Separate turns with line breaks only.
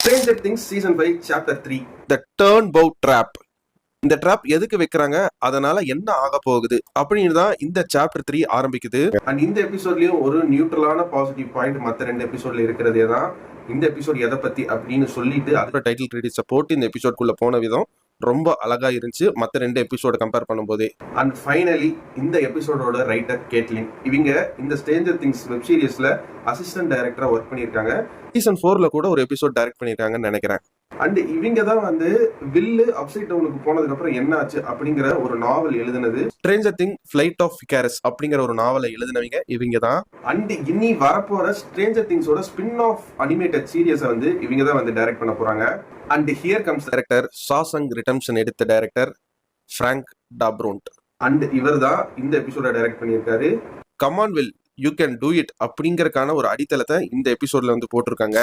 Stranger Things Season 5 Chapter 3 The Turnbow Trap. இந்த drop எதுக்கு வைக்கிறாங்க, அதனால என்ன ஆக போகுது அப்படின்னு தான் இந்த சாப்டர் 3 ஆரம்பிக்குது. அண்ட் இந்த எபிசோட்லயும் ஒரு நியூட்ரலான பாசிட்டிவ் பாயிண்ட் மற்ற 2 எபிசோட்ல இருக்கிறதே தான். இந்த எபிசோட் எதை பத்தி அப்படின்னு சொல்லிட்டு அதோட டைட்டில் கிரெடிட்ஸை போட்டு இந்த எபிசோட்குள்ள போன விதம் ரொம்ப அழகா இருந்துச்சு மற்ற 2 எபிசோட கம்பேர் பண்ணும்போதே. அண்ட் ஃபைனலி இந்த எபிசோடோட ரைட்டர் கேட்லின், இவங்க இந்த ஸ்ட்ரேஞ்சர் திங்ஸ் வெப் சீரிஸ்ல அசிஸ்டன்ட் டைரக்டரா ஒர்க் பண்ணியிருக்காங்க. சீசன் 4ல கூட ஒரு எபிசோட் டைரக்ட் பண்ணியிருக்காங்கன்னு நினைக்கிறேன். அண்ட் இவங்க தான் வந்து வில்லு அப்சைட் டவுனுக்கு போனதுக்கு அப்புறம் என்ன ஆச்சு அப்படிங்கிற ஒரு நாவல் எழுதினது. Stranger Thing Flight of Icarus அப்படிங்கிற ஒரு நாவலை எழுதினவங்க இவங்க தான். அண்ட் இனி வரப்போற ஸ்ட்ரேஞ்சர் திங்ஸோட ஸ்பின் ஆஃப் அனிமேட்டட் சீரியஸை வந்து இவங்க தான் வந்து டைரக்ட் பண்ண போறாங்க. And here comes director Shawshank Redemption எடுத்த டைரக்டர் ஃப்ராங்க் டாப்ரோண்ட். அண்ட் இவர் தான் இந்த எபிசோட டைரக்ட் பண்ணியிருக்காரு. Come on will you can do it அப்படிங்கறக்கான ஒரு அடித்தளத்தை இந்த எபிசோட்ல வந்து போட்டிருக்காங்க.